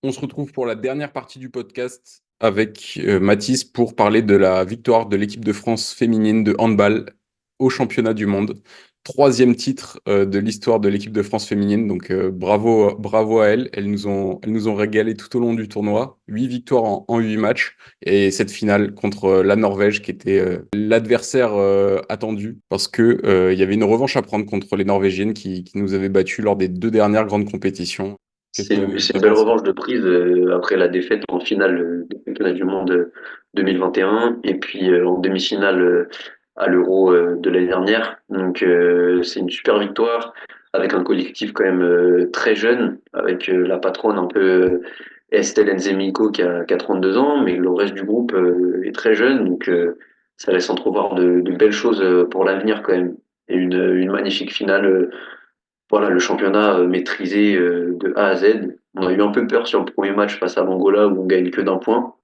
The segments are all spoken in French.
On se retrouve pour la dernière partie du podcast avec Mathis pour parler de la victoire de l'équipe de France féminine de handball au championnat du monde. Troisième titre de l'histoire de l'équipe de France féminine, donc bravo, bravo à elles. Elles nous ont régalé tout au long du tournoi. 8 victoires en 8 matchs. Et cette finale contre la Norvège qui était l'adversaire attendu parce que il y avait une revanche à prendre contre les Norvégiennes qui nous avaient battus lors des 2 dernières grandes compétitions. Qu'est-ce que C'est tu as une belle pensé? revanche de prise après la défaite en finale du championnat du monde 2021 et puis en demi-finale à l'Euro de l'année dernière. Donc c'est une super victoire avec un collectif quand même très jeune, avec la patronne un peu Estelle Nzemiko qui a 32 ans, mais le reste du groupe est très jeune, donc ça laisse entrevoir de belles choses pour l'avenir quand même. Et une magnifique finale. Voilà, le championnat maîtrisé de A à Z. On a eu un peu peur sur le premier match face à l'Angola où on gagne que d'un point.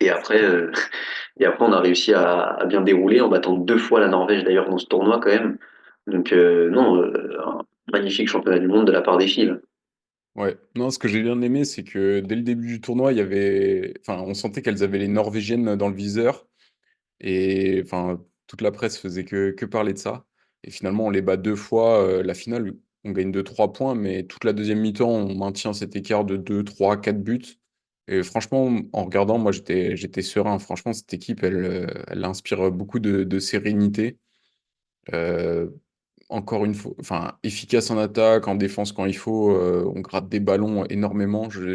Et après, euh, et après on a réussi à bien dérouler en battant 2 fois la Norvège d'ailleurs dans ce tournoi quand même. Donc non, un magnifique championnat du monde de la part des filles. Ouais, non, ce que j'ai bien aimé, c'est que dès le début du tournoi, il y avait, enfin, on sentait qu'elles avaient les Norvégiennes dans le viseur, et enfin, toute la presse faisait que parler de ça. Et finalement, on les bat 2 fois. La finale, on gagne de 3 points, mais toute la deuxième mi-temps, on maintient cet écart de 2, 3, 4 buts. Et franchement, en regardant, moi, j'étais serein. Franchement, cette équipe, elle inspire beaucoup de sérénité. Euh, Encore une fois, enfin, efficace en attaque, en défense quand il faut, on gratte des ballons énormément. J'ai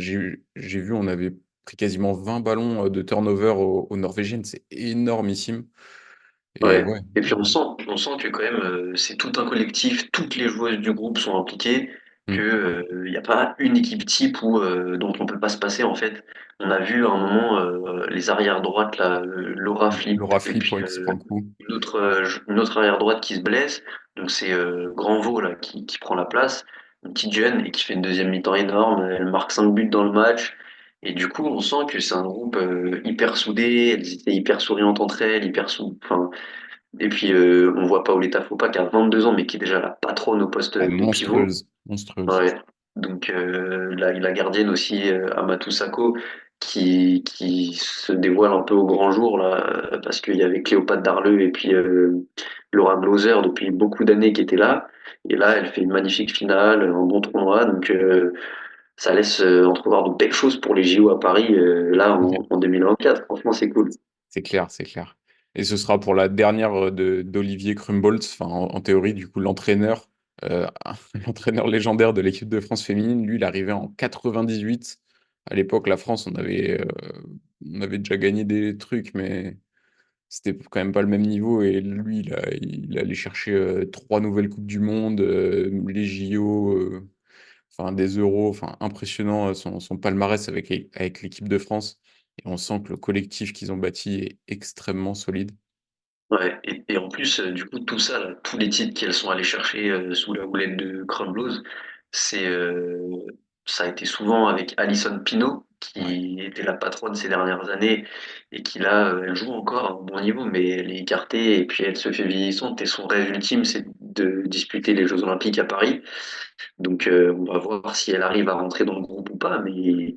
vu, on avait pris quasiment 20 ballons de turnover aux Norvégiennes, c'est énormissime. Et Ouais. ouais, Et puis on sent que quand même c'est tout un collectif, toutes les joueuses du groupe sont impliquées, que mm. il n'y a pas une équipe type dont on peut pas se passer en fait. On a vu à un moment les arrières droites là, Laura Flip Laura et Flip, puis ouais, qui se prend le coup. une autre arrière droite qui se blesse. Donc c'est Granvaux là qui prend la place, une petite jeune et qui fait une deuxième mi-temps énorme. Elle marque 5 buts dans le match. Et du coup, on sent que c'est un groupe hyper soudé, elles étaient hyper souriantes entre elles, enfin, et puis, on voit Paoletta Fopa qui a 22 ans, mais qui est déjà la patronne au poste Ouais, de pivot. monstrueuse, monstrueuse. Ouais. Donc, la gardienne aussi, Amatou Sakho, qui se dévoile un peu au grand jour, là, parce qu'il y avait Cléopâtre Darleux et puis Laura Blauser depuis beaucoup d'années qui étaient là. Et là, elle fait une magnifique finale, un bon tournoi. Donc, ça laisse entrevoir de belles choses pour les JO à Paris, là, en 2024. Franchement, c'est cool. C'est clair, c'est clair. Et ce sera pour la dernière d'Olivier Krumboltz, enfin, en théorie, du coup, l'entraîneur, euh, l'entraîneur légendaire de l'équipe de France féminine. Lui, il arrivait en 98. À l'époque, la France, on avait déjà gagné des trucs, mais c'était quand même pas le même niveau. Et lui, il allait chercher 3 nouvelles Coupes du Monde, les JO, enfin des Euros, enfin impressionnant son palmarès avec l'équipe de France. Et on sent que le collectif qu'ils ont bâti est extrêmement solide. Ouais, et en plus, du coup, tout ça, là, tous les titres qu'elles sont allées chercher sous la houlette de Crown Blues, c'est, ça a été souvent avec Alison Pino, Ouais. qui était la patronne ces dernières années, et qui là, elle joue encore à un bon niveau, mais elle est écartée, et puis elle se fait vieillissante, et son rêve ultime, c'est de disputer les Jeux Olympiques à Paris. Donc, on va voir si elle arrive à rentrer dans le groupe ou pas, mais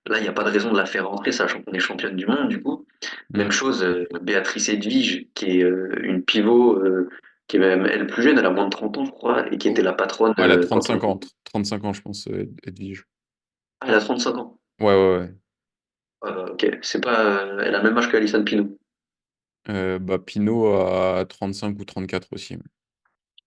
là, il n'y a pas de raison de la faire rentrer, sachant qu'on est championne du monde, du coup. Même Mm. chose, Béatrice Edwige, qui est une pivot, qui est même elle plus jeune, elle a moins de 30 ans, je crois, et qui était Oh. la patronne Ouais, elle a quand 35 ans, 35 ans, je pense, Edwige. Ah, elle a 35 ans. Ouais, ouais, ouais. Ok, c'est pas, elle a le même âge qu'Alison Pino. Bah, Pinot a 35 ou 34 aussi.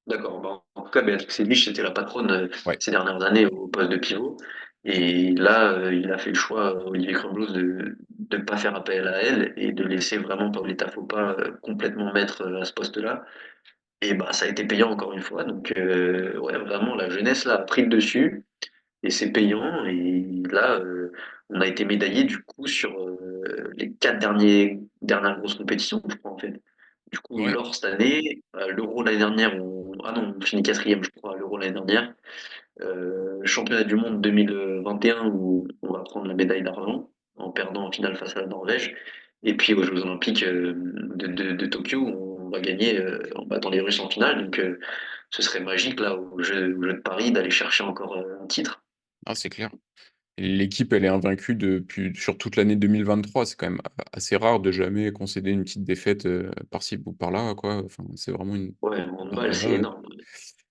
D'accord. Bon, en tout cas, Béatrice Edwige, c'était la patronne Ouais. ces dernières années au poste de pivot. Et là, il a fait le choix, Olivier Cramblos, de ne pas faire appel à elle et de laisser vraiment Paoletta Fopa complètement maître à ce poste-là. Et bah, ça a été payant encore une fois. Donc, ouais, vraiment, la jeunesse là, a pris le dessus et c'est payant. Et là, on a été médaillé du coup sur les 4 dernières grosses compétitions, je crois, en fait. Du coup, Ouais. l'or cette année, l'euro l'année dernière, ah non, on finit quatrième, je crois, à l'euro l'année dernière. Championnat du monde 2021 où on va prendre la médaille d'argent en perdant en finale face à la Norvège. Et puis aux Jeux Olympiques de Tokyo, on va gagner en battant les Russes en finale. Donc ce serait magique là aux Jeux de Paris d'aller chercher encore un titre. Ah, c'est clair. L'équipe, elle est invaincue depuis sur toute l'année 2023. C'est quand même assez rare de jamais concéder une petite défaite par-ci ou par-là, quoi. Enfin, c'est vraiment Ouais, un handball, ouais, c'est ouais. énorme.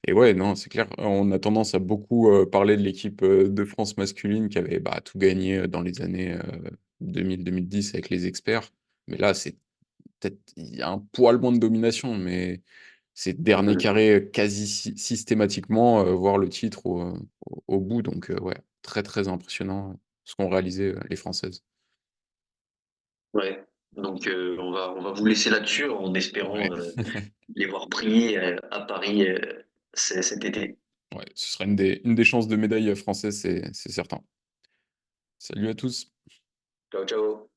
Et ouais, non, c'est clair. On a tendance à beaucoup parler de l'équipe de France masculine qui avait bah, tout gagné dans les années 2000-2010 avec les experts. Mais là, c'est peut-être il y a un poil moins de domination, mais c'est dernier Mm. carré quasi systématiquement, voir le titre au bout. Donc, ouais, très très impressionnant ce qu'ont réalisé les Françaises. Ouais. Donc, on va vous laisser là-dessus en Ouais, espérant les voir briller à Paris cet été. ouais, ce sera une des chances de médaille française, c'est certain. Salut à tous. Ciao, ciao.